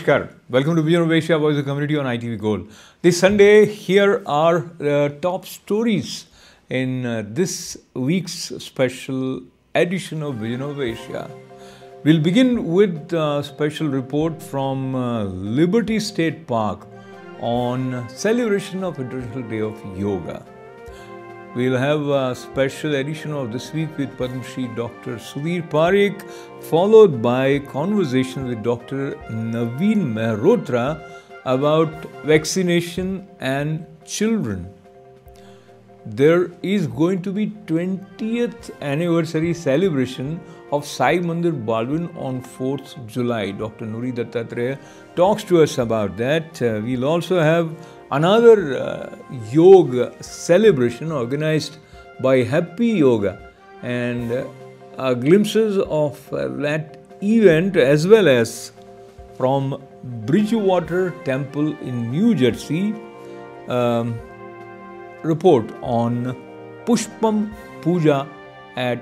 Namaskar. Welcome to Vision of Asia, Voice of Community on ITV Gold. This Sunday, here are the top stories in this week's special edition of Vision of Asia. We'll begin with a special report from Liberty State Park on celebration of International Day of Yoga. We'll have a special edition of This Week with Padma Shri Dr. Sudhir Parekh, followed by conversation with Dr. Naveen Mehrotra about vaccination and children. There is going to be 20th anniversary celebration of Sai Mandir Balwin on 4th July. Dr. Nuri Dattatreya talks to us about that. We'll also have another yoga celebration organized by Happy Yoga, and glimpses of that event as well as from Bridgewater Temple in New Jersey. Report on Pushpam Puja at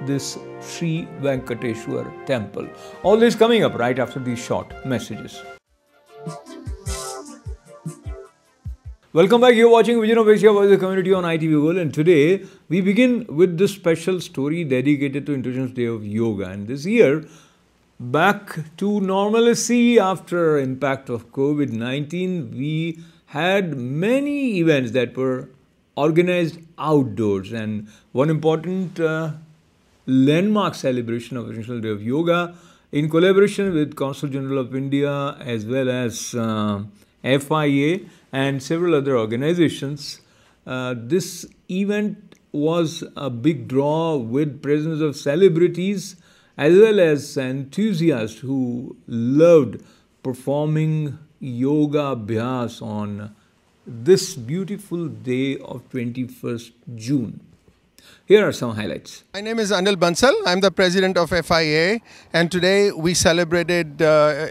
this Sri Venkateshwar Temple. All this coming up right after these short messages. Welcome back. You're watching Vision of Asia, Voice of Community on ITV World, and today we begin with this special story dedicated to International Day of Yoga. And this year, back to normalcy after impact of COVID-19, we had many events that were organized outdoors, and one important landmark celebration of International Day of Yoga in collaboration with Consul General of India as well as FIA and several other organizations. This event was a big draw with presence of celebrities as well as enthusiasts who loved performing yoga abhyas on this beautiful day of 21st June. Here are some highlights. My name is Anil Bansal. I'm the president of FIA, and today we celebrated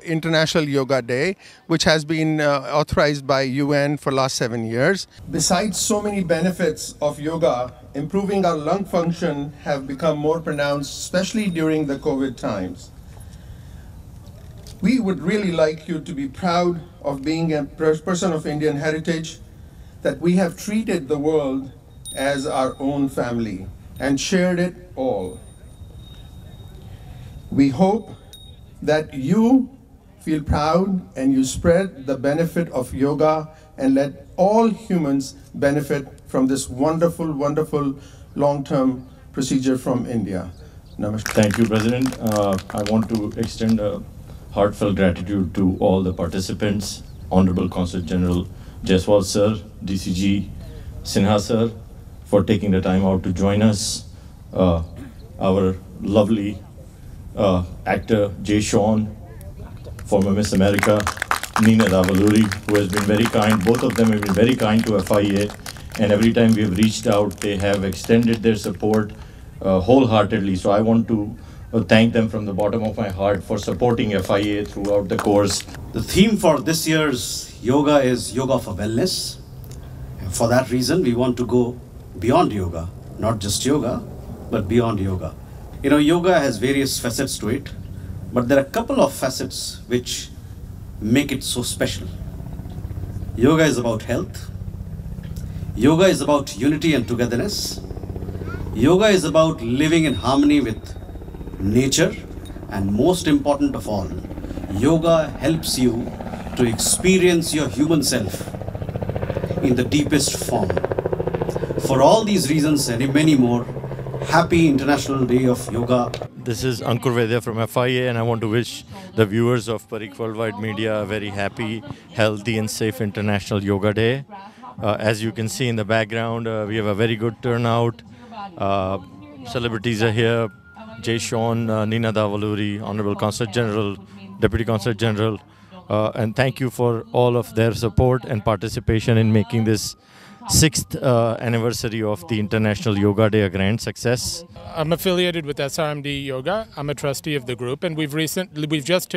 International Yoga Day, which has been authorized by UN for last 7 years. Besides so many benefits of yoga, improving our lung function have become more pronounced, especially during the COVID times. We would really like you to be proud of being a person of Indian heritage, that we have treated the world as our own family and shared it all. We hope that you feel proud and you spread the benefit of yoga and let all humans benefit from this wonderful, wonderful long-term procedure from India. Namaskar. Thank you, President. I want to extend a heartfelt gratitude to all the participants, Honorable Consul General Jaiswal Sir, DCG Sinha Sir, for taking the time out to join us. Our lovely actor Jay Sean, former Miss America, Nina Davaluri, who has been very kind. Both of them have been very kind to FIA, and every time we have reached out, they have extended their support wholeheartedly. So I want to thank them from the bottom of my heart for supporting FIA throughout the course. The theme for this year's yoga is Yoga for Wellness. For that reason, we want to go beyond yoga, not just yoga, but beyond yoga. You know, yoga has various facets to it, but there are a couple of facets which make it so special. Yoga is about health. Yoga is about unity and togetherness. Yoga is about living in harmony with nature, and most important of all, yoga helps you to experience your human self in the deepest form. For all these reasons and many more, happy International Day of Yoga. This is Ankur Vedya from FIA, and I want to wish the viewers of Parikh Worldwide Media a very happy, healthy, and safe International Yoga Day. As you can see in the background, we have a very good turnout. Celebrities are here. Jay Sean, Nina Davaluri, Honorable Consul General, Deputy Consul General, and thank you for all of their support and participation in making this 6th anniversary of the International Yoga Day a grand success. I'm affiliated with SRMD Yoga. I'm a trustee of the group, and we've launched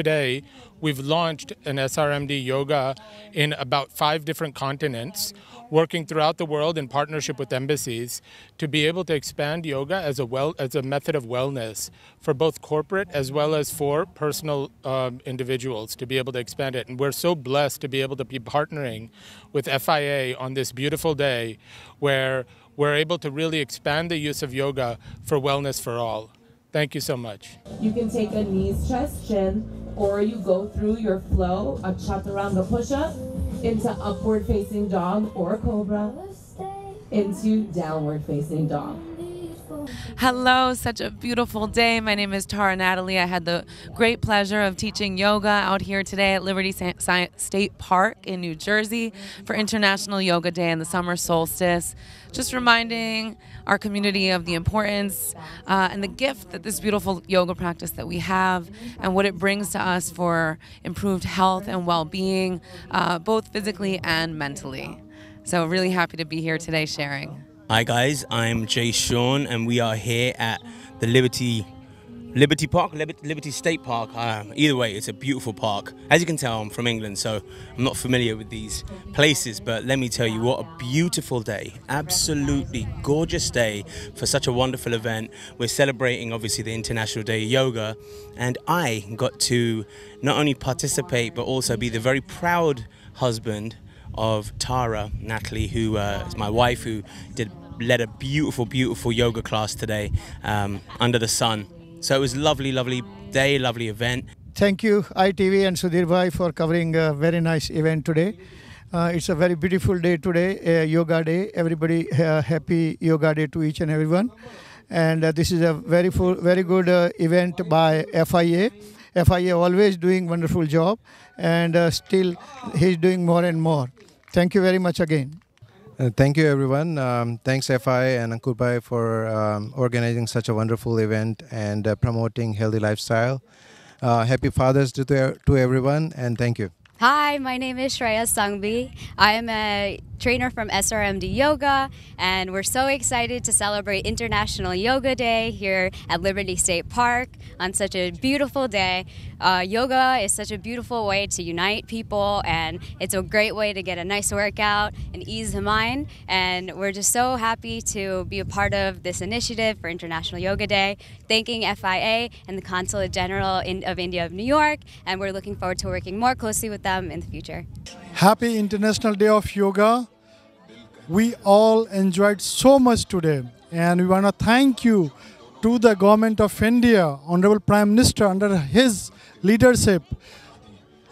an SRMD Yoga in about 5 different continents, working throughout the world in partnership with embassies to be able to expand yoga as a method of wellness for both corporate as well as for personal individuals, to be able to expand it. And we're so blessed to be able to be partnering with FIA on this beautiful day where we're able to really expand the use of yoga for wellness for all. Thank you so much. You can take a knees, chest, chin, or you go through your flow, a chaturanga push-up, into upward facing dog or cobra, into downward facing dog. Hello, such a beautiful day. My name is Tara Natalie. I had the great pleasure of teaching yoga out here today at Liberty State Park in New Jersey for International Yoga Day and the summer solstice. Just reminding our community of the importance and the gift that this beautiful yoga practice that we have and what it brings to us for improved health and well-being, both physically and mentally. So really happy to be here today sharing. Hi guys, I'm Jay Sean and we are here at the Liberty State Park. Either way, it's a beautiful park. As you can tell, I'm from England, so I'm not familiar with these places, but let me tell you, what a beautiful day. Absolutely gorgeous day for such a wonderful event. We're celebrating, obviously, the International Day of Yoga, and I got to not only participate, but also be the very proud husband of Tara Natalie, who is my wife, who led a beautiful yoga class today under the sun. So it was a lovely day, lovely event. Thank you ITV and Sudhir Bhai for covering a very nice event today. It's a very beautiful day today, Yoga Day. Everybody happy Yoga Day to each and everyone. And this is a very good event by FIA. FIA always doing wonderful job, and still he's doing more and more. Thank you very much again. Thank you, everyone. Thanks, FI and Ankur Bhai, for organizing such a wonderful event and promoting healthy lifestyle. Happy Father's Day to everyone, and thank you. Hi, my name is Shreya Sangvi. I am a trainer from SRMD Yoga, and we're so excited to celebrate International Yoga Day here at Liberty State Park on such a beautiful day. Yoga is such a beautiful way to unite people, and it's a great way to get a nice workout and ease the mind, and we're just so happy to be a part of this initiative for International Yoga Day, thanking FIA and the Consulate General of India of New York, and we're looking forward to working more closely with them in the future. Happy International Day of Yoga. We all enjoyed so much today, and we want to thank you to the Government of India, Honorable Prime Minister, under his leadership.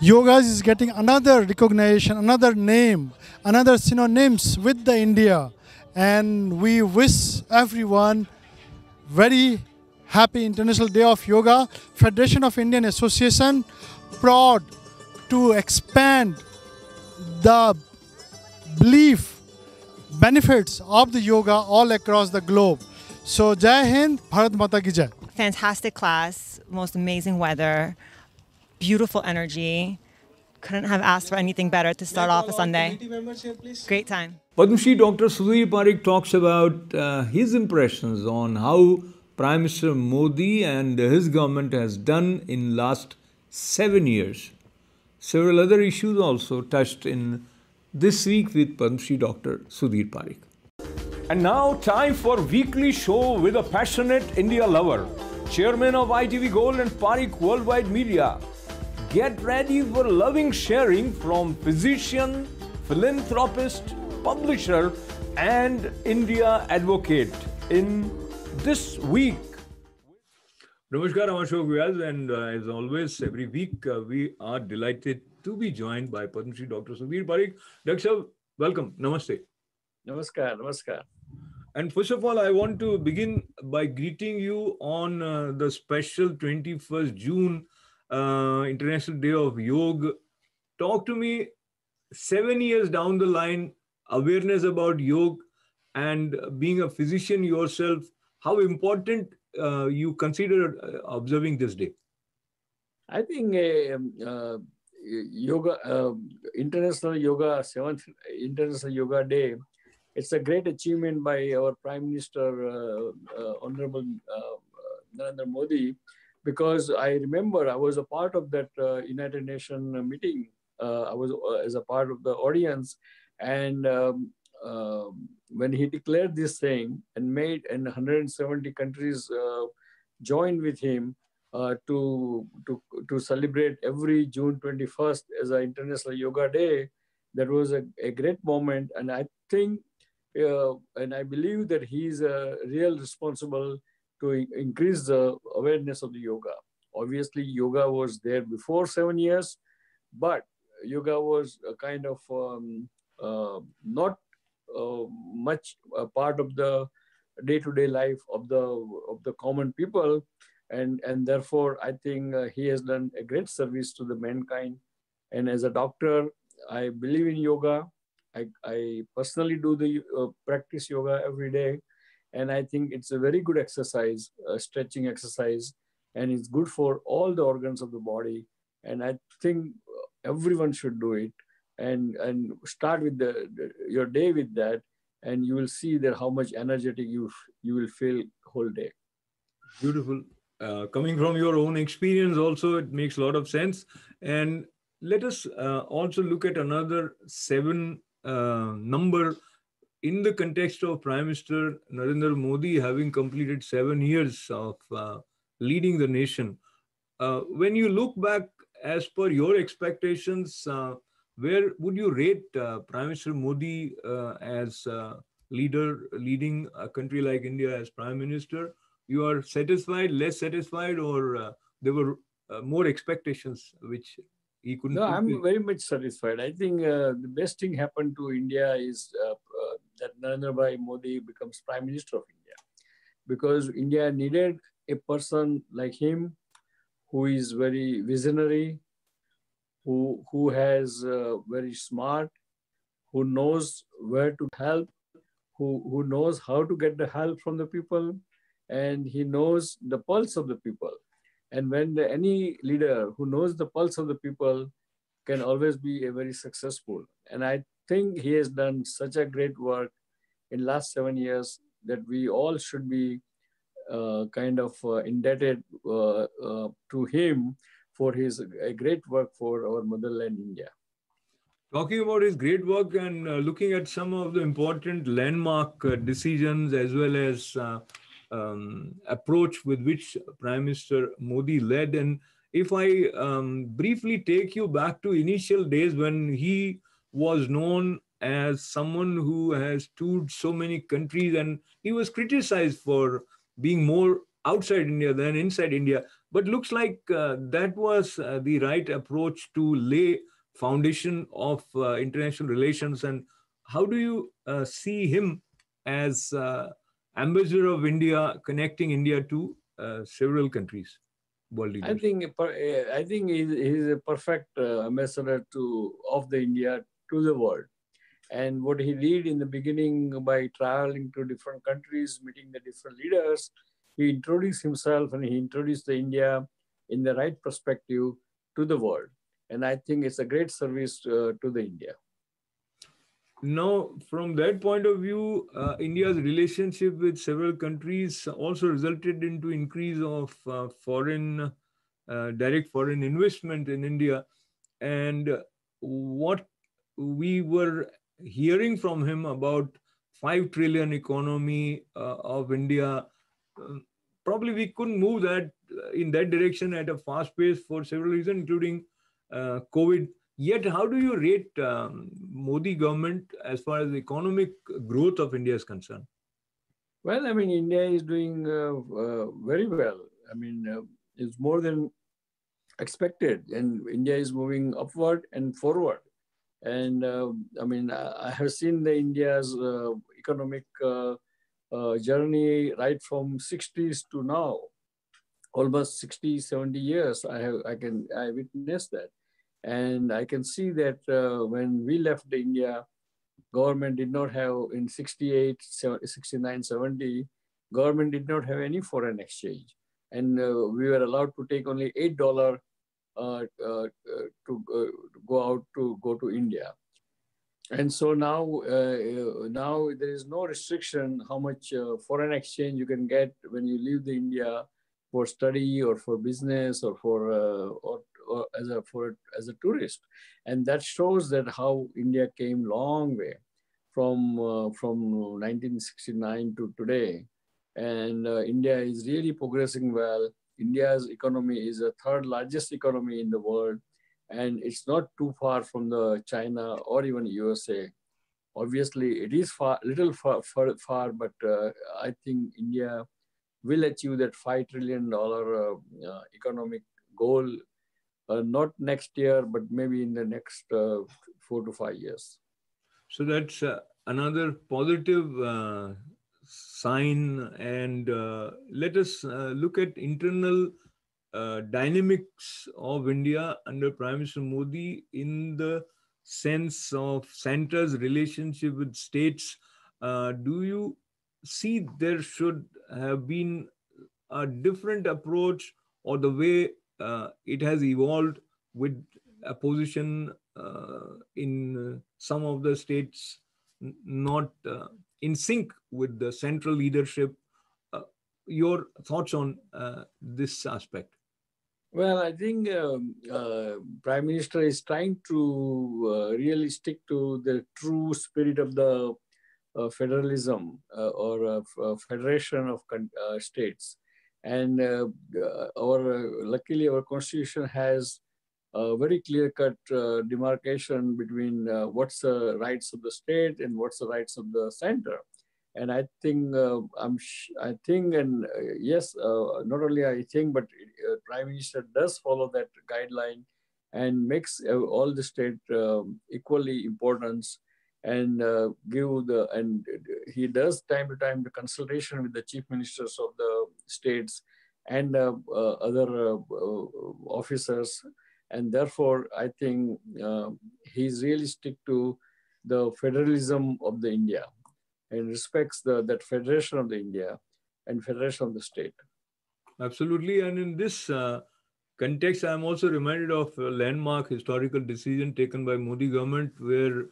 Yoga is getting another recognition, another name, another synonyms with the India, and we wish everyone very happy International Day of Yoga. Federation of Indian Association proud to expand the belief benefits of the yoga all across the globe. So Jai Hind, Bharat Mata ki Jai. Fantastic class, most amazing weather, beautiful energy. Couldn't have asked for anything better to start off a Sunday. Great time. Padma Shri Dr. Sudhir Parikh talks about his impressions on how Prime Minister Modi and his government has done in last 7 years. Several other issues also touched in this week with Padma Shri Dr. Sudhir Parikh. And now time for weekly show with a passionate India lover, Chairman of ITV Gold and Parikh Worldwide Media. Get ready for loving sharing from physician, philanthropist, publisher and India advocate in this week. Namaskar, Amashok Vyas, and as always, every week we are delighted to be joined by Padma Shri Dr. Sudhir Parikh. Dr. Sir, welcome. Namaste. Namaskar, namaskar. And first of all, I want to begin by greeting you on the special 21st June International Day of Yoga. Talk to me 7 years down the line, awareness about yoga and being a physician yourself, how important you consider observing this day? I think yoga, International Yoga, 7th International Yoga Day, it's a great achievement by our Prime Minister, Honorable Narendra Modi, because I remember I was a part of that United Nations meeting. I was as a part of the audience, and when he declared this thing and 170 countries joined with him to celebrate every June 21st as an International Yoga Day, that was a great moment. And I think, and I believe that he is real responsible to increase the awareness of the yoga. Obviously, yoga was there before 7 years, but yoga was a kind of not much a part of the day-to-day life of the common people, and therefore I think he has done a great service to the mankind. And as a doctor, I believe in yoga. I personally do the practice yoga every day, and I think it's a very good exercise, stretching exercise, and it's good for all the organs of the body. And I think everyone should do it, and start with your day with that, and you will see that how much energetic you will feel whole day. Beautiful. Coming from your own experience also, it makes a lot of sense. And let us also look at another 7 number in the context of Prime Minister Narendra Modi having completed 7 years of leading the nation. When you look back, as per your expectations, where would you rate Prime Minister Modi as leader leading a country like India as Prime Minister? You are satisfied, less satisfied, or there were more expectations which he couldn't No, I'm fulfill? very much satisfied. I think the best thing happened to India is that Narendra Bhai Modi becomes Prime Minister of India, because India needed a person like him who is very visionary, who has very smart, who knows where to help, who knows how to get the help from the people, and he knows the pulse of the people. And when any leader who knows the pulse of the people can always be a very successful. And I think he has done such a great work in last 7 years that we all should be kind of indebted to him for his great work for our motherland India. Talking about his great work and looking at some of the important landmark decisions as well as approach with which Prime Minister Modi led. And if I briefly take you back to initial days when he was known as someone who has toured so many countries, and he was criticized for being more outside India than inside India. But looks like that was the right approach to lay foundation of international relations. And how do you see him as ambassador of India, connecting India to several countries, world leaders? I think he's a perfect ambassador of the India to the world. And what he did in the beginning by traveling to different countries, meeting the different leaders, he introduced himself and he introduced the India in the right perspective to the world. And I think it's a great service to the India. Now, from that point of view, India's relationship with several countries also resulted into increase of direct foreign investment in India. And what we were hearing from him about 5 trillion economy of India, probably we couldn't move that in that direction at a fast pace for several reasons, including COVID. Yet, how do you rate Modi government as far as the economic growth of India is concerned? Well, I mean, India is doing very well. I mean, it's more than expected, and India is moving upward and forward. And I mean, I have seen the India's economic journey right from 60s to now, almost 60, 70 years. I witnessed that. And I can see that when we left India, government did not have in 68, 69, 70, government did not have any foreign exchange. And we were allowed to take only $8 to go to India. And so now there is no restriction how much foreign exchange you can get when you leave the India for study or for business or or as a tourist. And that shows that how India came long way from 1969 to today. And India is really progressing well. India's economy is the third largest economy in the world, and it's not too far from the China or even USA. Obviously, it is little far, but I think India will achieve that $5 trillion economic goal, not next year, but maybe in the next 4 to 5 years. So that's another positive sign. And let us look at internal dynamics of India under Prime Minister Modi in the sense of centre's relationship with states. Do you see there should have been a different approach, or the way it has evolved with a position in some of the states not in sync with the central leadership? Your thoughts on this aspect? Well, I think Prime Minister is trying to really stick to the true spirit of the federalism or federation of states. And luckily, our constitution has a very clear-cut demarcation between what's the rights of the state and what's the rights of the center. And I think, yes, not only I think, but Prime Minister does follow that guideline and makes all the state equally importance, and he does time to time the consultation with the chief ministers of the states and other officers. And therefore, I think he's really stick to the federalism of the India and respects that federation of the India and federation of the state. Absolutely. And in this context, I'm also reminded of a landmark historical decision taken by Modi government, where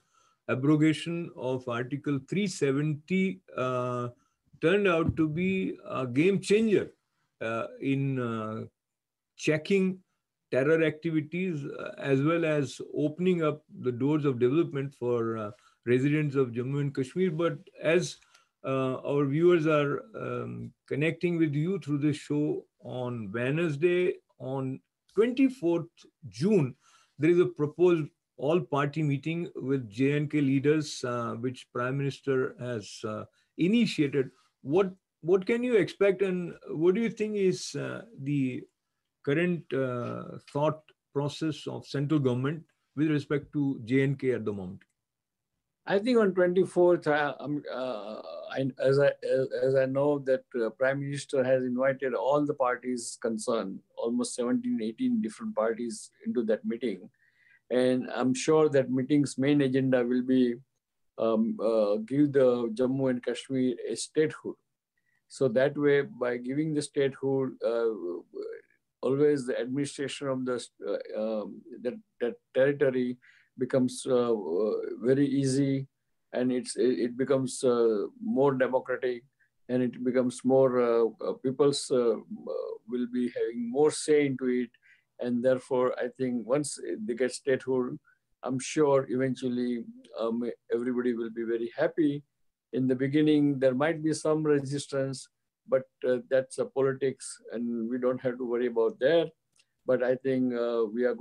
abrogation of Article 370 turned out to be a game changer in checking terror activities, as well as opening up the doors of development for residents of Jammu and Kashmir. But as our viewers are connecting with you through this show on Wednesday, on 24th June, there is a proposed all-party meeting with J&K leaders, which Prime Minister has initiated. What can you expect, and what do you think is the current thought process of central government with respect to J&K at the moment? I think on 24th, as I know that Prime Minister has invited all the parties concerned, almost 17, 18 different parties into that meeting. And I'm sure that meeting's main agenda will be give the Jammu and Kashmir a statehood. So that way, by giving the statehood, always the administration of that territory becomes very easy, and it becomes more democratic, and it becomes more people's will be having more say into it. And therefore, I think once they get statehood, I'm sure eventually everybody will be very happy. In the beginning, there might be some resistance, but that's politics, and we don't have to worry about that. But I think we are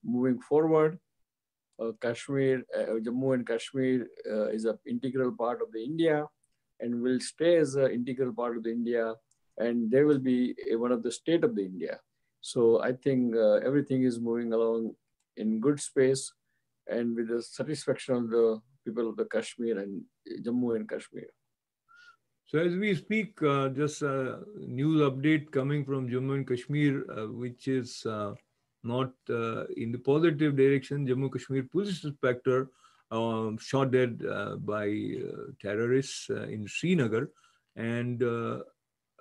moving forward. Kashmir, Jammu and Kashmir is an integral part of the India, and will stay as an integral part of the India, and they will be one of the state of the India. So I think everything is moving along in good space, and with the satisfaction of the people of the Kashmir and Jammu and Kashmir. So as we speak, just a news update coming from Jammu and Kashmir, which is not in the positive direction. Jammu Kashmir police inspector shot dead by terrorists in Srinagar. And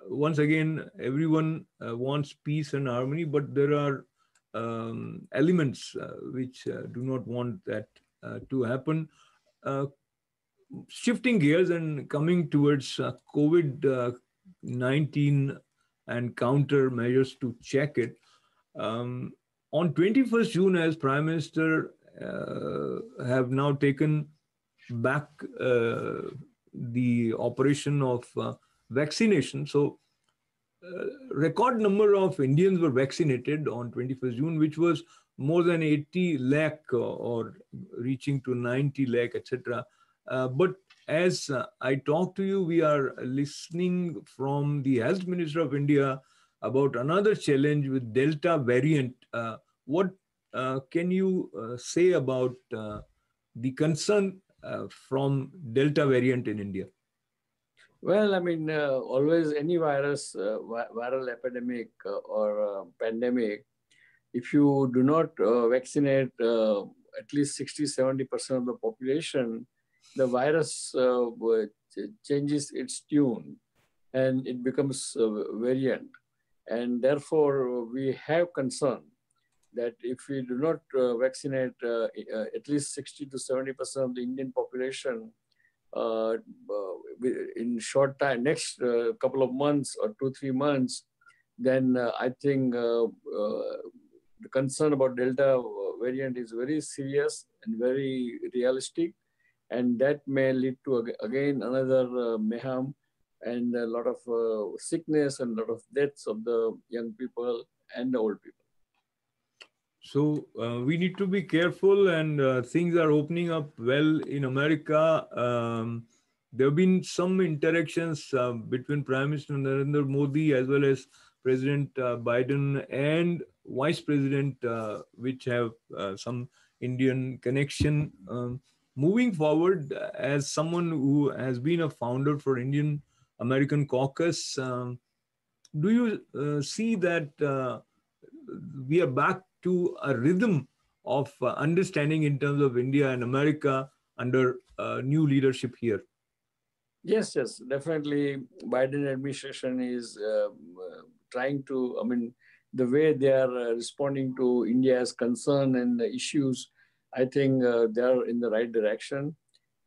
once again, everyone wants peace and harmony, but there are elements which do not want that to happen. Shifting gears and coming towards COVID 19 and countermeasures to check it. On 21st June, as Prime Minister have now taken back the operation of vaccination. So, record number of Indians were vaccinated on 21st June, which was more than 80 lakh or reaching to 90 lakh, etc. But as I talk to you, we are listening from the Health Minister of India about another challenge with Delta variant. What can you say about the concern from Delta variant in India? Well, I mean, always any virus, viral epidemic or pandemic, if you do not vaccinate at least 60-70% of the population, the virus changes its tune and it becomes variant. And therefore, we have concern that if we do not vaccinate at least 60 to 70% of the Indian population in short time, next couple of months or 2-3 months, then I think the concern about Delta variant is very serious and very realistic. And that may lead to, again, another mayhem and a lot of sickness and a lot of deaths of the young people and the old people. So we need to be careful, and things are opening up well in America. There have been some interactions between Prime Minister Narendra Modi as well as President Biden and Vice President, which have some Indian connection. Moving forward, as someone who has been a founder for Indian American Caucus, do you see that we are back to a rhythm of understanding in terms of India and America under new leadership here? Yes, definitely. Biden administration is trying to, I mean, the way they are responding to India's concern and the issues, I think they are in the right direction,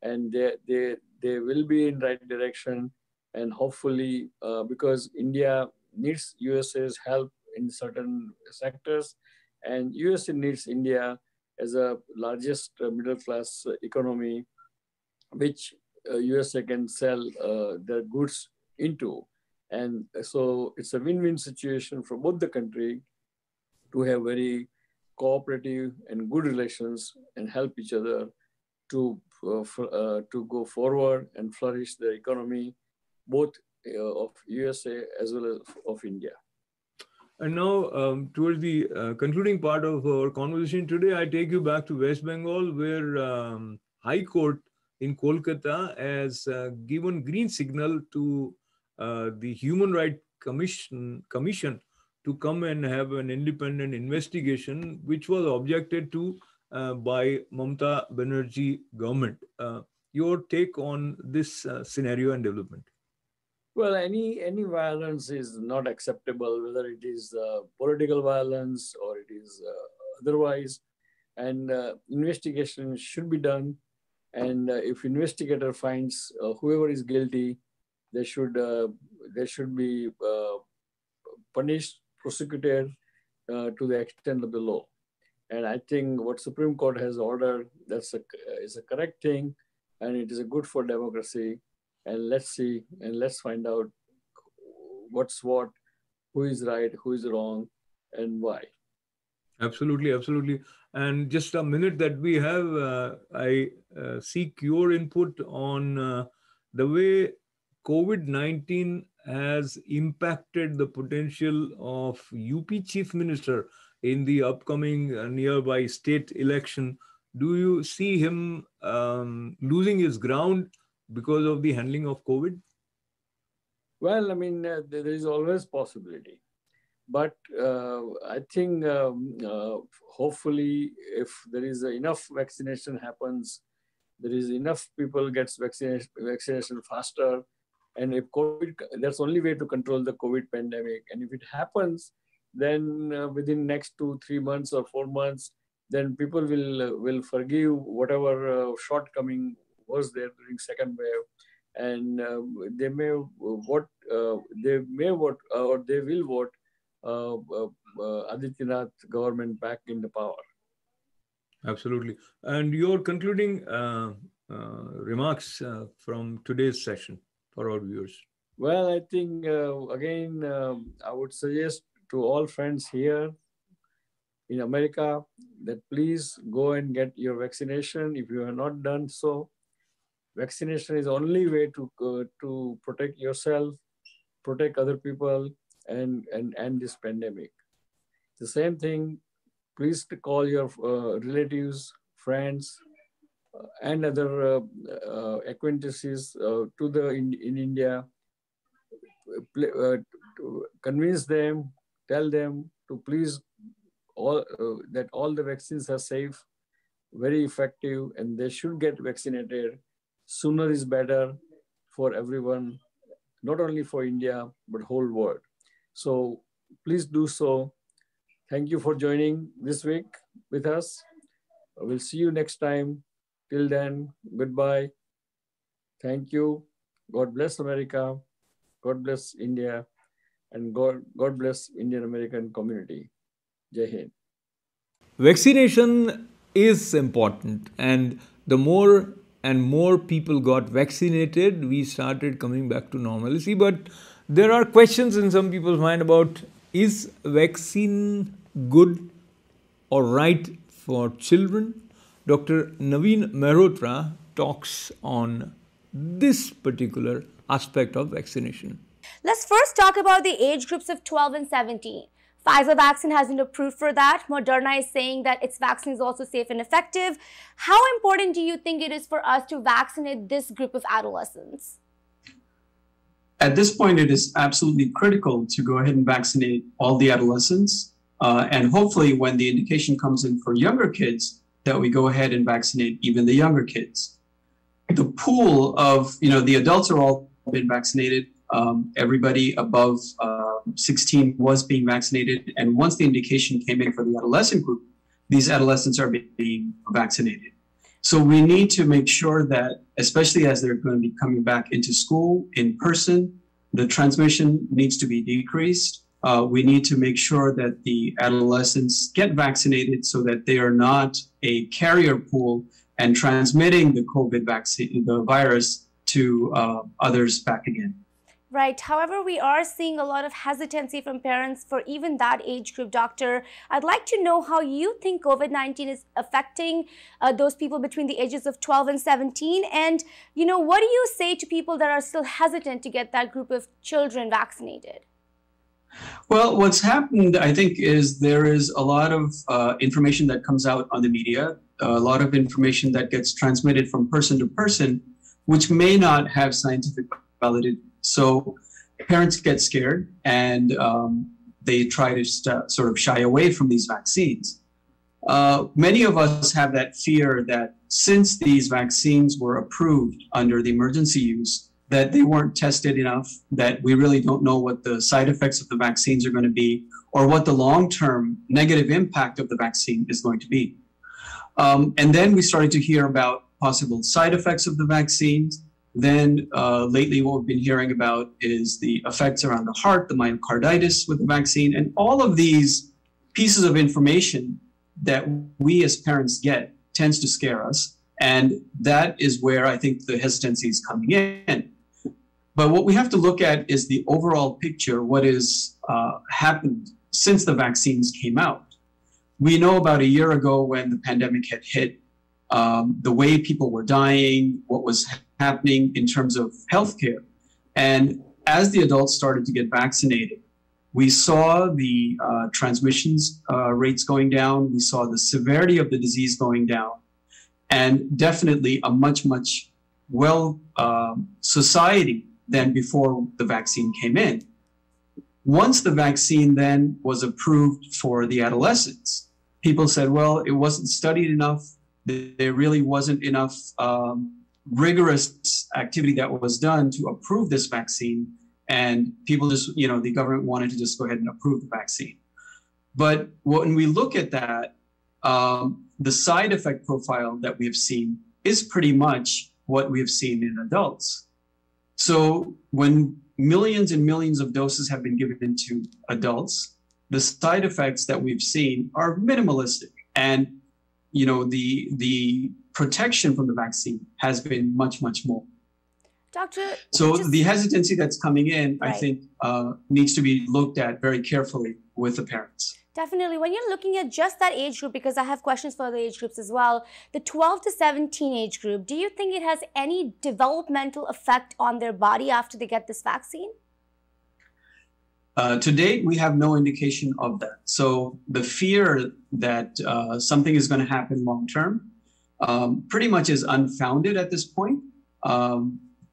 and they will be in right direction. And hopefully, because India needs USA's help in certain sectors, and USA needs India as a largest middle class economy, which USA can sell their goods into. And so it's a win-win situation for both the country to have very cooperative and good relations and help each other to go forward and flourish the economy, both of USA as well as of India. And now, towards the concluding part of our conversation today, I take you back to West Bengal, where High Court in Kolkata has given green signal to the Human Rights Commission to come and have an independent investigation, which was objected to by Mamata Banerjee government. Your take on this scenario and development? Well, any violence is not acceptable, whether it is political violence or it is otherwise. And investigation should be done. And if investigator finds whoever is guilty, they should be punished, prosecuted to the extent of the law. And I think what Supreme Court has ordered, is a correct thing, and it is good for democracy. And let's see, and let's find out what's what, who is right, who is wrong, and why. Absolutely. And just a minute that we have, I seek your input on the way COVID-19 has impacted the potential of UP Chief Minister in the upcoming nearby state election. Do you see him losing his ground because of the handling of COVID? Well, I mean, there is always possibility. But I think hopefully if there is enough vaccination happens, there is enough people gets vaccination faster. And if COVID, that's the only way to control the COVID pandemic. And if it happens, then within next 2-3 months or 4 months, then people will forgive whatever shortcoming was there during second wave. And they will vote Adityanath government back in the power. Absolutely. And your concluding remarks from today's session for our viewers? Well, I think, again, I would suggest to all friends here in America that please go and get your vaccination if you have not done so. Vaccination is the only way to protect yourself, protect other people, and end this pandemic. The same thing, please call your relatives, friends, and other acquaintances in India. Convince them, tell them to please that all the vaccines are safe, very effective, and they should get vaccinated. Sooner is better for everyone, not only for India, but whole world. So please do so. Thank you for joining this week with us. We'll see you next time. Till then, goodbye. Thank you. God bless America. God bless India. And God bless Indian American community. Jai Hind. Vaccination is important, and the more and more people got vaccinated, we started coming back to normalcy. But there are questions in some people's mind about, is vaccine good or right for children? Dr. Naveen Mehrotra talks on this particular aspect of vaccination. Let's first talk about the age groups of 12 and 17. Pfizer vaccine has been approved for that. Moderna is saying that its vaccine is also safe and effective. How important do you think it is for us to vaccinate this group of adolescents? At this point, it is absolutely critical to go ahead and vaccinate all the adolescents. And hopefully when the indication comes in for younger kids, that we go ahead and vaccinate even the younger kids. The pool of, the adults are all been vaccinated. Everybody above 16 was being vaccinated. And once the indication came in for the adolescent group, these adolescents are being vaccinated. So we need to make sure that, especially as they're going to be coming back into school in person, the transmission needs to be decreased. We need to make sure that the adolescents get vaccinated so that they are not a carrier pool and transmitting the COVID vaccine, the virus, to others back again. Right. However, we are seeing a lot of hesitancy from parents for even that age group. Doctor, I'd like to know how you think COVID-19 is affecting those people between the ages of 12 and 17. And, what do you say to people that are still hesitant to get that group of children vaccinated? Well, what's happened, I think, is there is a lot of information that comes out on the media, a lot of information that gets transmitted from person to person, which may not have scientific validity. So parents get scared and they try to sort of shy away from these vaccines. Many of us have that fear that since these vaccines were approved under the emergency use, that they weren't tested enough, that we really don't know what the side effects of the vaccines are going to be, or what the long-term negative impact of the vaccine is going to be. And then we started to hear about possible side effects of the vaccines. Then lately what we've been hearing about is the effects around the heart, the myocarditis with the vaccine, and all of these pieces of information that we as parents get tends to scare us. And that is where I think the hesitancy is coming in. But what we have to look at is the overall picture, what has happened since the vaccines came out. We know about a year ago when the pandemic had hit, the way people were dying, what was happening in terms of healthcare. And as the adults started to get vaccinated, we saw the transmissions rates going down. We saw the severity of the disease going down, and definitely a much, much society than before the vaccine came in. Once the vaccine then was approved for the adolescents, people said, well, it wasn't studied enough. There really wasn't enough rigorous activity that was done to approve this vaccine. And people just, the government wanted to just go ahead and approve the vaccine. But when we look at that, the side effect profile that we have seen is pretty much what we have seen in adults. So when millions and millions of doses have been given to adults, the side effects that we've seen are minimalistic. And, the protection from the vaccine has been much, much more. Doctor, so the hesitancy that's coming in, right, I think, needs to be looked at very carefully with the parents. Definitely. When you're looking at just that age group, because I have questions for other age groups as well, the 12 to 17 age group, do you think it has any developmental effect on their body after they get this vaccine? To date, we have no indication of that. So the fear that something is going to happen long term pretty much is unfounded at this point.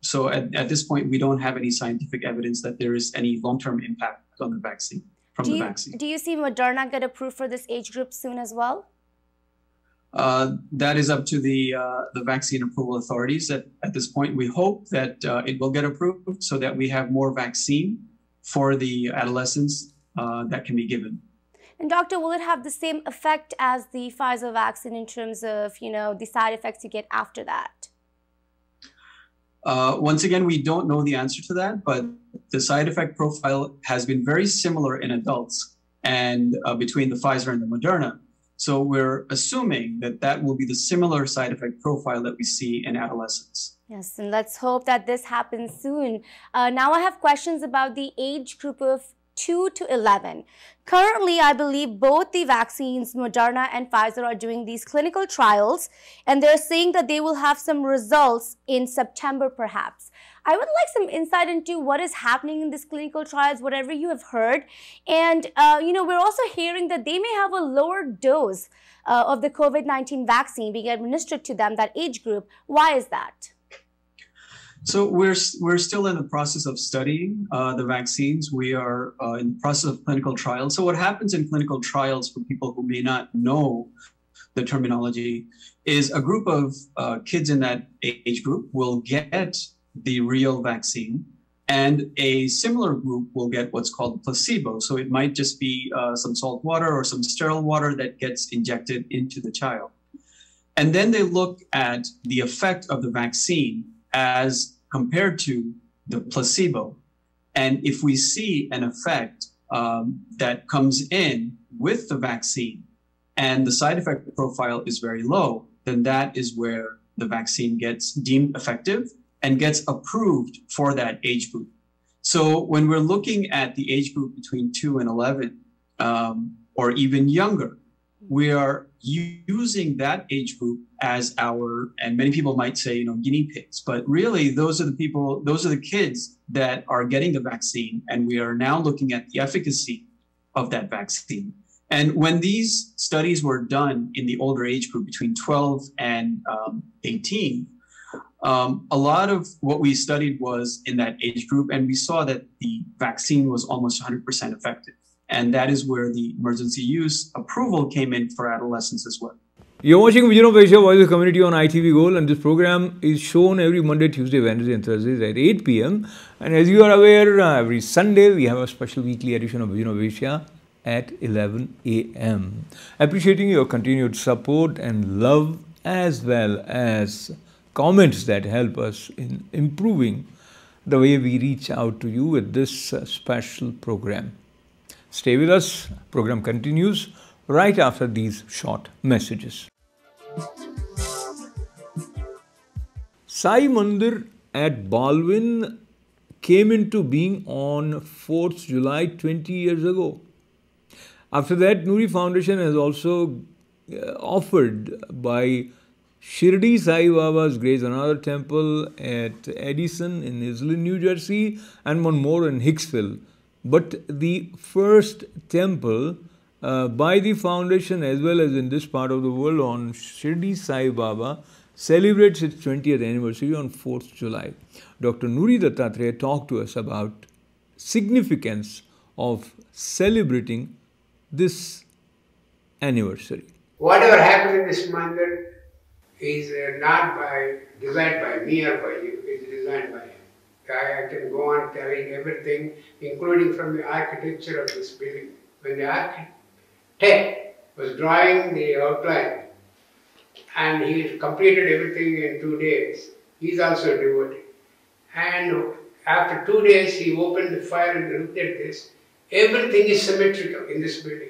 So at this point, we don't have any scientific evidence that there is any long-term impact on the vaccine, from the vaccine. Do you see Moderna get approved for this age group soon as well? That is up to the vaccine approval authorities. At this point, we hope that it will get approved so that we have more vaccine for the adolescents that can be given. And doctor, will it have the same effect as the Pfizer vaccine in terms of, the side effects you get after that? Once again, we don't know the answer to that, but the side effect profile has been very similar in adults and between the Pfizer and the Moderna. So we're assuming that that will be the similar side effect profile that we see in adolescents. Yes, and let's hope that this happens soon. Now I have questions about the age group of 2 to 11. Currently, I believe both the vaccines, Moderna and Pfizer, are doing these clinical trials, and they're saying that they will have some results in September, perhaps. I would like some insight into what is happening in these clinical trials, whatever you have heard. And, we're also hearing that they may have a lower dose of the COVID-19 vaccine being administered to them, that age group. Why is that? So we're still in the process of studying the vaccines. We are in the process of clinical trials. So what happens in clinical trials, for people who may not know the terminology, is a group of kids in that age group will get the real vaccine, and a similar group will get what's called placebo. So it might just be some salt water or some sterile water that gets injected into the child. And then they look at the effect of the vaccine as compared to the placebo. And if we see an effect that comes in with the vaccine and the side effect profile is very low, then that is where the vaccine gets deemed effective and gets approved for that age group. So when we're looking at the age group between 2 and 11, or even younger, we are using that age group as our, and many people might say, guinea pigs, but really those are the kids that are getting the vaccine, and we are now looking at the efficacy of that vaccine. And when these studies were done in the older age group between 12 and 18, a lot of what we studied was in that age group, and we saw that the vaccine was almost 100% effective. And that is where the emergency use approval came in for adolescents as well. You're watching Vision of Asia Voice of Community on ITV Gold, and this program is shown every Monday, Tuesday, Wednesday and Thursdays at 8 p.m. And as you are aware, every Sunday we have a special weekly edition of Vision of Asia at 11 a.m. Appreciating your continued support and love, as well as comments that help us in improving the way we reach out to you with this special program. Stay with us. Program continues right after these short messages. Sai Mandir at Balwin came into being on 4th July 20 years ago. After that, Nuri Foundation has also offered by Shirdi Sai Baba's Grace, another temple at Edison in Islin, New Jersey, and one more in Hicksville. But the first temple by the foundation, as well as in this part of the world, on Shirdi Sai Baba, celebrates its 20th anniversary on 4th July. Dr. Nuri Dattatreya talked to us about significance of celebrating this anniversary. Whatever happened in this mandir is not designed by me or by you, it's designed by him. I can go on telling everything, including from the architecture of this building. When the architect was drawing the outline, and he completed everything in 2 days, he's also a devotee. And after 2 days, he opened the file and looked at this. Everything is symmetrical in this building.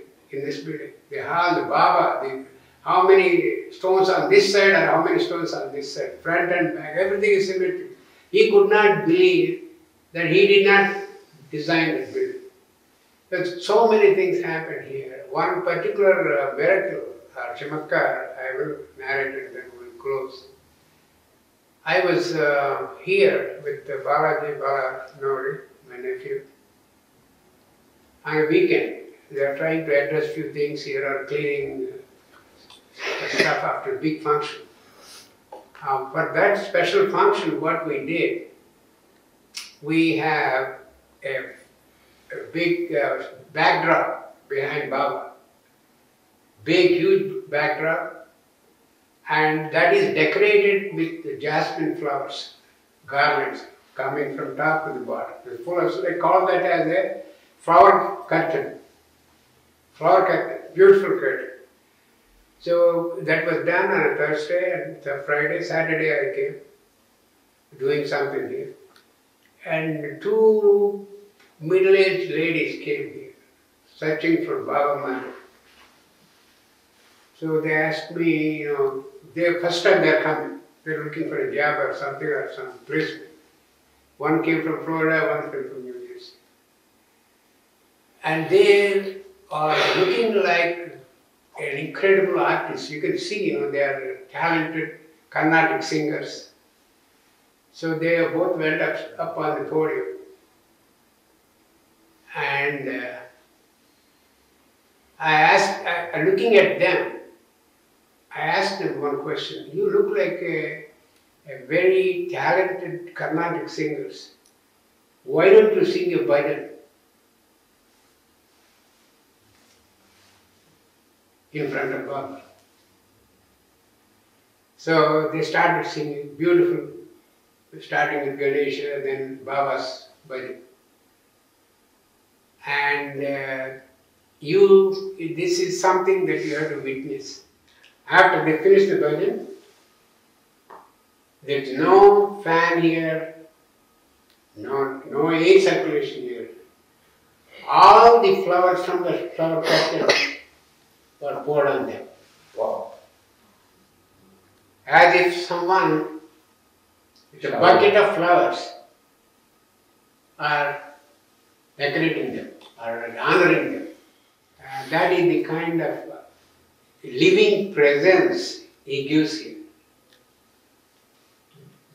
The hall, the Baba, how many stones on this side and how many stones on this side, front and back, everything is symmetrical. He could not believe that he did not design the building. There's so many things happen here. One particular miracle, or chamatkar, I will narrate it and then we'll close. I was here with Balaji Balanori, my nephew, on a weekend. They are trying to address few things here or cleaning stuff after a big function. For that special function, what we did, we have a big backdrop behind Baba. Big, huge backdrop. And that is decorated with jasmine flowers, garlands coming from top to the bottom. So they call that as a flower curtain. Flower curtain, beautiful curtain. So that was done on a Thursday, and Friday, Saturday I came, doing something here. And 2 middle-aged ladies came here, searching for Baba Mandir. So they asked me, first time they're coming. They're looking for a job or something or some placement. One came from Florida, one came from New Jersey. And they are looking like an incredible artist. You can see, they are talented Carnatic singers. So they both went up on the podium. And I asked, looking at them, I asked them one question. You look like a very talented Carnatic singers. Why don't you sing a bhajan in front of Baba? So they started singing, beautiful, starting with Ganesha, then Baba's bhajan. And this is something that you have to witness. After they finish the bhajan, there's no fan here, no air circulation here. All the flowers from the flower curtain were poured on them. Wow. As if someone with a bucket of flowers are decorating them, or honoring them. And that is the kind of living presence he gives you.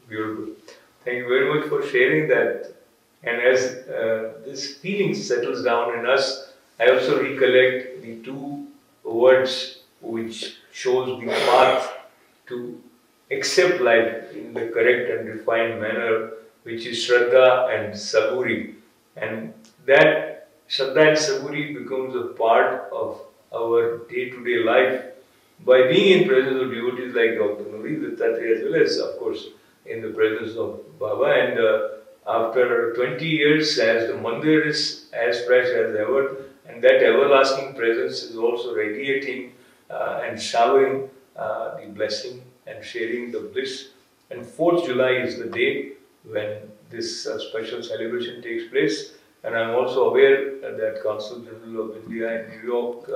Beautiful. Thank you very much for sharing that. And as this feeling settles down in us, I also recollect the 2 words which shows the path to accept life in the correct and refined manner, which is Shraddha and Saburi. And that Shraddha and Saburi becomes a part of our day-to-day life by being in presence of devotees like Dr. Nuri Dattatreya, as well as, of course, in the presence of Baba. And after 20 years, as the mandir is as fresh as ever, and that everlasting presence is also radiating and showering the blessing and sharing the bliss. And 4th July is the day when this special celebration takes place. And I'm also aware that Consul General of India in New York,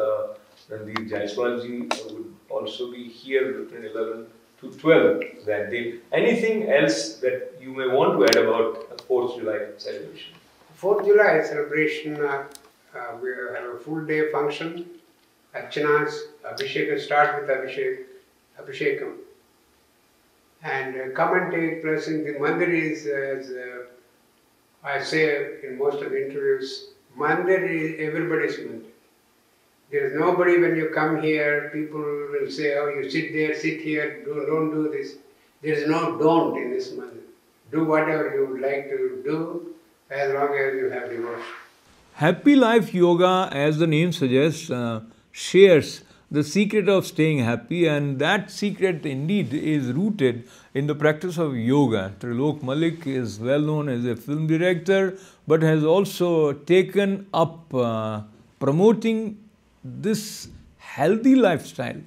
Randeep Jaiswalji, would also be here between 11 to 12 that day. Anything else that you may want to add about 4th July celebration? 4th July celebration, we have a full day function. Archanas, Abhishekam, start with Abhishekam. And come and take blessing. The mandir is, as I say in most of the interviews, mandir is everybody's mandir. There is nobody, when you come here, people will say, oh, you sit there, sit here, don't do this. There is no don't in this month. Do whatever you would like to do as long as you have devotion. Happy Life Yoga, as the name suggests, shares the secret of staying happy, and that secret indeed is rooted in the practice of yoga. Trilok Malik is well known as a film director, but has also taken up promoting this healthy lifestyle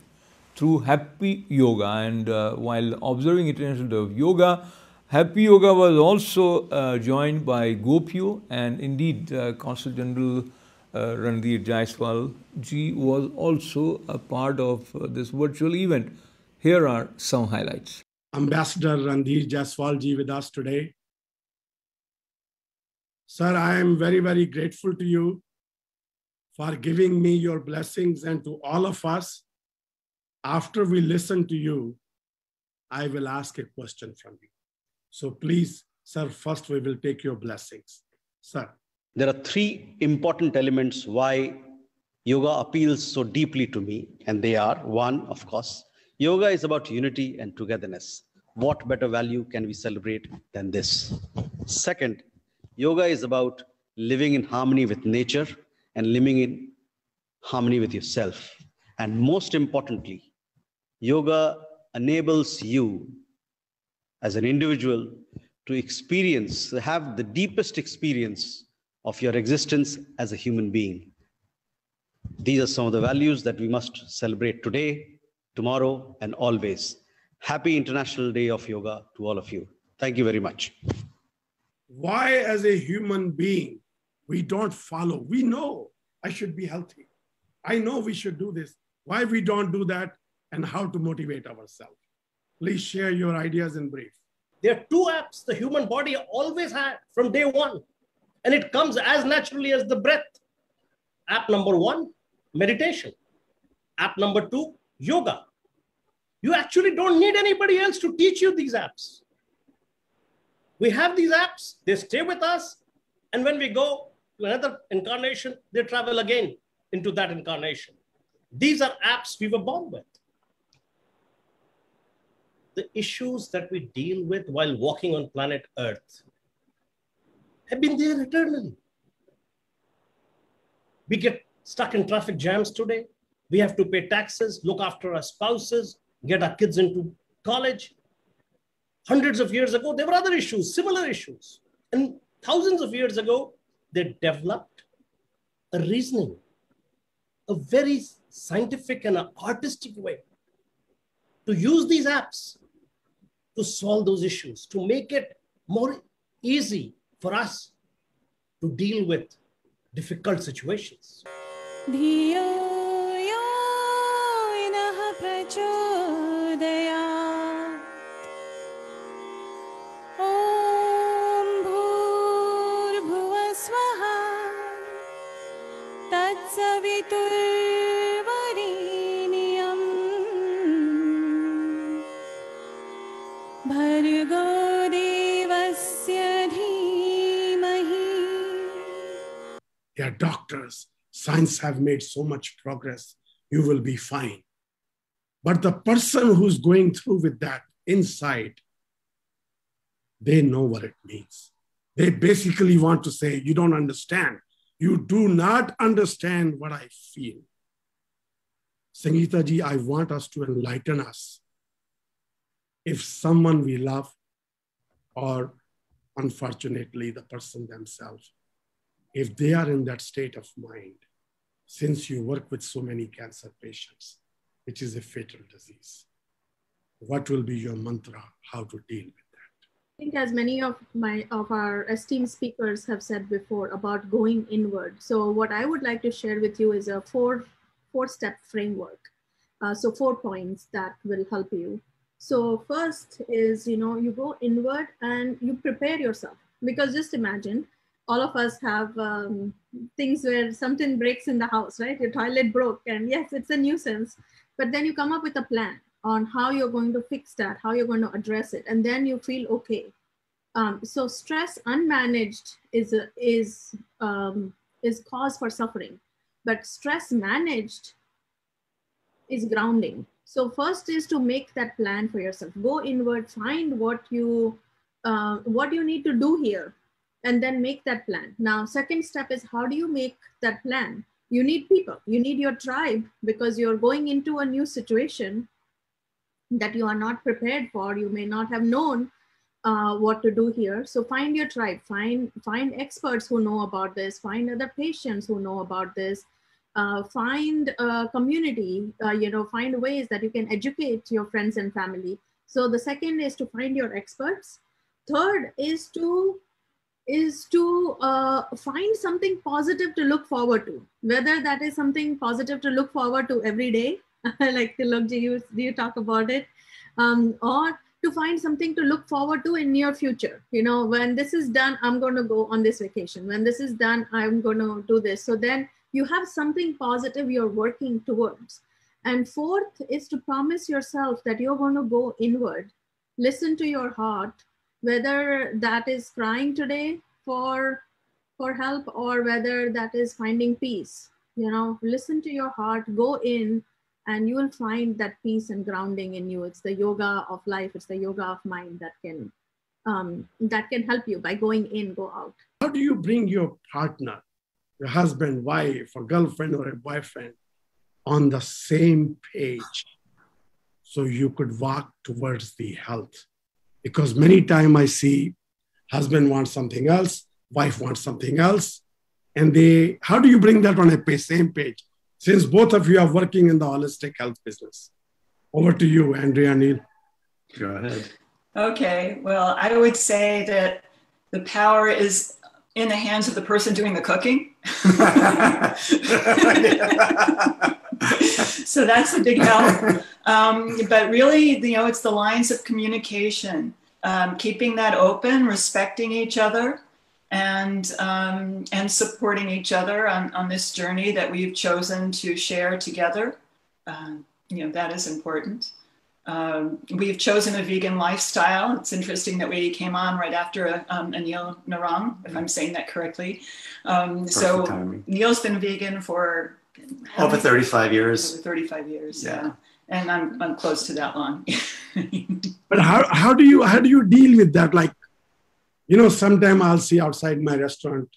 through Happy Yoga. And while observing International Day of Yoga, Happy Yoga was also joined by Gopio, and indeed Consul General Ranveer Jaiswal ji was also a part of this virtual event. Here are some highlights. Ambassador Ranveer Jaiswal ji with us today. Sir, I am very, very grateful to you for giving me your blessings, and to all of us. After we listen to you, I will ask a question from you. So please, sir, first we will take your blessings. Sir. There are three important elements why yoga appeals so deeply to me, and they are: one, of course, yoga is about unity and togetherness. What better value can we celebrate than this? Second, yoga is about living in harmony with nature and living in harmony with yourself. And most importantly, yoga enables you as an individual to experience, have the deepest experience of your existence as a human being. These are some of the values that we must celebrate today, tomorrow, and always. Happy International Day of Yoga to all of you. Thank you very much. Why, as a human being, we don't follow? We know I should be healthy. I know we should do this. Why we don't do that, and how to motivate ourselves? Please share your ideas in brief. There are two apps the human body always had from day one, and it comes as naturally as the breath. App number one, meditation. App number two, yoga. You actually don't need anybody else to teach you these apps. We have these apps, they stay with us, and when we go to another incarnation, they travel again into that incarnation. These are apps we were born with. The issues that we deal with while walking on planet Earth have been there eternally. We get stuck in traffic jams today. We have to pay taxes, look after our spouses, get our kids into college. Hundreds of years ago, there were other issues, similar issues. And thousands of years ago, they developed a reasoning, a very scientific and an artistic way to use these apps to solve those issues, to make it more easy for us to deal with difficult situations. Yeah, doctors, science have made so much progress. You will be fine. But the person who's going through with that inside, they know what it means. They basically want to say, you don't understand. You do not understand what I feel. Sangeeta ji, I want us to enlighten us. If someone we love, or unfortunately the person themselves, if they are in that state of mind, since you work with so many cancer patients, which is a fatal disease, what will be your mantra, how to deal with that? I think as many of our esteemed speakers have said before about going inward. So what I would like to share with you is a four-step framework. So 4 points that will help you. So first is, you go inward and you prepare yourself, because just imagine all of us have things where something breaks in the house, right? Your toilet broke, and yes, it's a nuisance, but then you come up with a plan on how you're going to fix that, how you're going to address it, and then you feel okay. So stress unmanaged is cause for suffering, but stress managed is grounding. So first is to make that plan for yourself. Go inward, find what you need to do here, and then make that plan. Now, second step is, how do you make that plan? You need people, you need your tribe, because you're going into a new situation that you are not prepared for. You may not have known what to do here. So find your tribe, find experts who know about this, find other patients who know about this, find a community, find ways that you can educate your friends and family. So the second is to find your experts. Third is to find something positive to look forward to, whether that is something positive to look forward to every day, like Tilak, do you talk about it, or to find something to look forward to in near future. When this is done, I'm going to go on this vacation. When this is done, I'm going to do this. So then you have something positive you're working towards. And fourth is to promise yourself that you're going to go inward, listen to your heart, whether that is crying today for help, or whether that is finding peace. Listen to your heart, go in, and you will find that peace and grounding in you. It's the yoga of life. It's the yoga of mind that can help you by going in, go out. How do you bring your partner, your husband, wife, or girlfriend, or a boyfriend on the same page so you could walk towards the health? Because many times I see husband wants something else, wife wants something else. And how do you bring that on a same page? Since both of you are working in the holistic health business. Over to you, Andrea Neil. Go ahead. Okay, well, I would say that the power is in the hands of the person doing the cooking. So that's a big help. But really, it's the lines of communication, keeping that open, respecting each other, and supporting each other on this journey that we've chosen to share together. That is important. We've chosen a vegan lifestyle. It's interesting that we came on right after Anil Narang, if I'm saying that correctly. So Neil's been vegan for over 35 years. Over 35 years, yeah. And I'm close to that long. But how do you deal with that? Like, sometime I'll see outside my restaurant,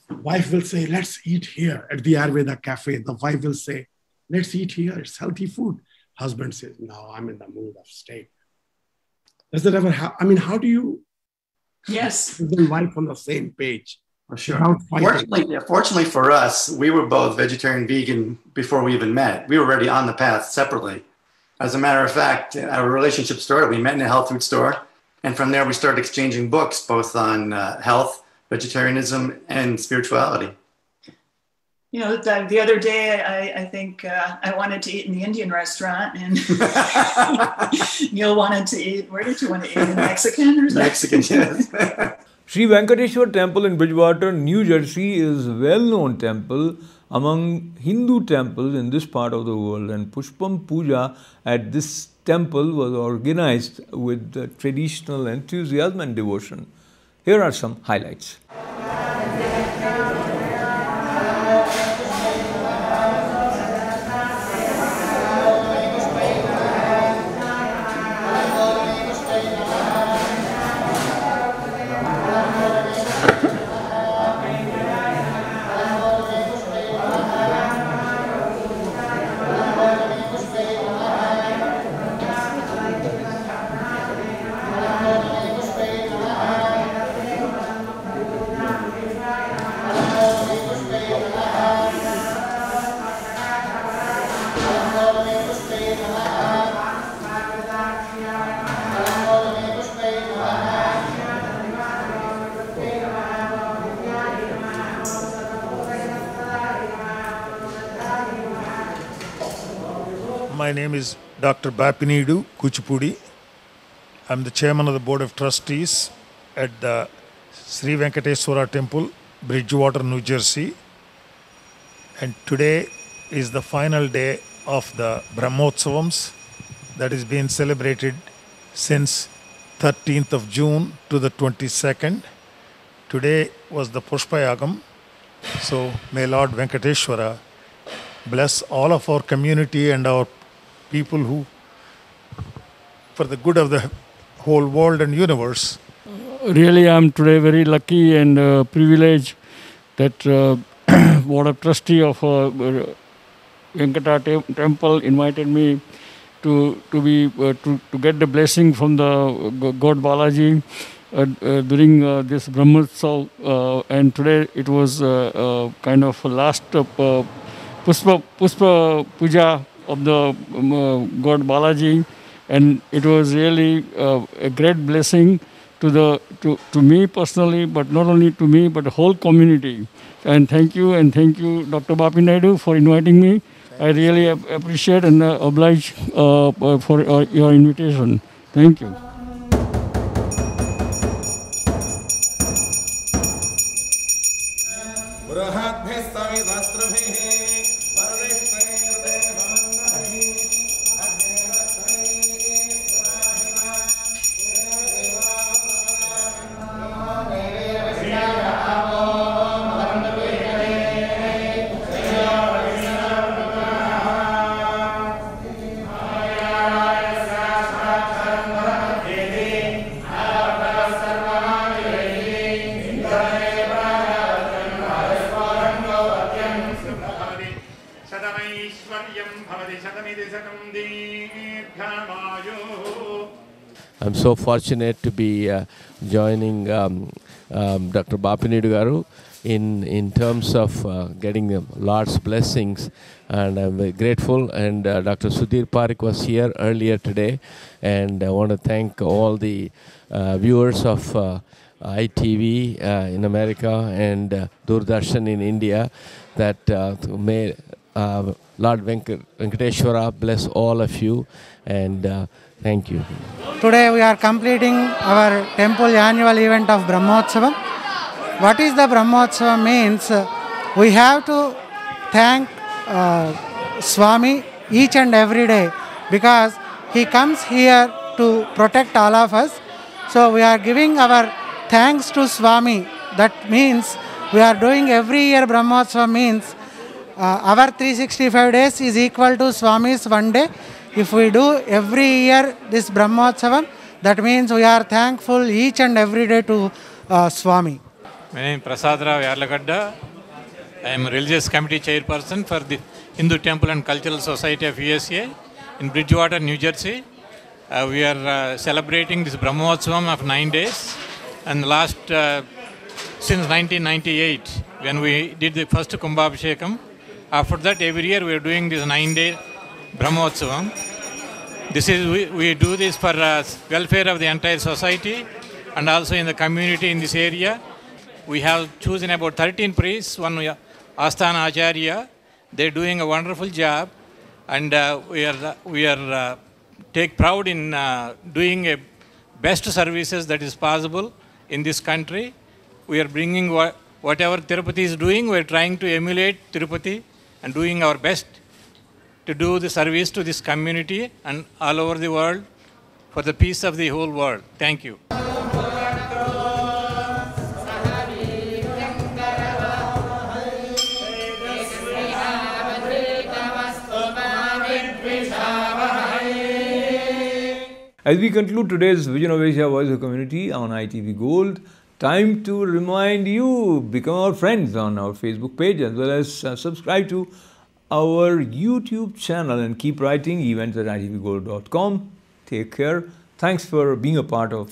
wife will say, let's eat here at the Ayurveda cafe. The wife will say, let's eat here. It's healthy food. Husband says, no, I'm in the mood of steak. Does that ever happen? How do you put the wife on the same page? For sure. Fortunately for us, we were both vegetarian, vegan before we even met. We were already on the path separately. As a matter of fact, our relationship started. We met in a health food store. And from there, we started exchanging books, both on health, vegetarianism, and spirituality. The other day, I think I wanted to eat in the Indian restaurant, and Neil wanted to eat, where did you want to eat? In Mexican or something? Mexican, yes. Sri Venkateshwar Temple in Bridgewater, New Jersey is a well-known temple among Hindu temples in this part of the world, and Pushpam Puja at this temple was organized with traditional enthusiasm and devotion. Here are some highlights. My name is Dr. Bapinidu Kuchipudi. I'm the chairman of the Board of Trustees at the Sri Venkateswara Temple, Bridgewater, New Jersey. And today is the final day of the Brahmotsavams that is being celebrated since 13th of June to the 22nd. Today was the Pushpayagam. So may Lord Venkateshwara bless all of our community and our people who, for the good of the whole world and universe. Really, I'm today very lucky and privileged that Board of Trustee of Venkata Temple invited me to get the blessing from the God Balaji during this Brahmotsav, and today it was kind of last Puspa Puja of the God Balaji, and it was really a great blessing to me personally, but not only to me, but the whole community. And thank you, Dr. Bapi Naidu, for inviting me. I really appreciate and oblige for your invitation. Thank you. I'm so fortunate to be joining Dr. Bapi Naidu Garu in terms of getting the Lord's blessings, and I'm very grateful. And Dr. Sudhir Parik was here earlier today, and I want to thank all the viewers of ITV in America and Doordarshan in India, that may Lord Venkateshwara bless all of you, and thank you. Today we are completing our temple annual event of Brahmotsavam. What is the Brahmotsavam means? We have to thank Swami each and every day, because he comes here to protect all of us. So we are giving our thanks to Swami. That means we are doing every year Brahmotsavam means our 365 days is equal to Swami's one day. If we do every year this Brahmotsavam, that means we are thankful each and every day to Swami. My name is Prasad Rao Yarlagadda. I am a religious committee chairperson for the Hindu Temple and Cultural Society of USA in Bridgewater, New Jersey. We are celebrating this Brahmotsavam of 9 days, and since 1998, when we did the first Kumbhabhishekam. After that, every year we are doing this 9-day Brahmotsavam. We do this for welfare of the entire society and also in the community in this area. We have chosen about 13 priests, one Asthana Acharya. They're doing a wonderful job, and we take proud in doing a best services that is possible in this country. We are bringing whatever Tirupati is doing. We are trying to emulate Tirupati and doing our best to do the service to this community and all over the world for the peace of the whole world. Thank you. As we conclude today's Vision of Asia Voice of Community on ITV Gold, time to remind you, become our friends on our Facebook page, as well as subscribe to our YouTube channel, and keep writing events@itvgold.com. Take care. Thanks for being a part of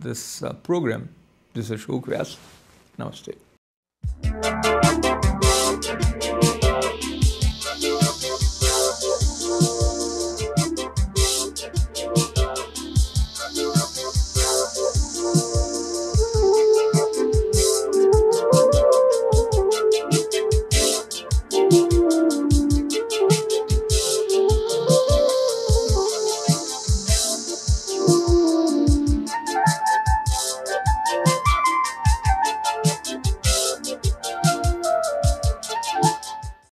this program. This is Ashok Vyas. Namaste.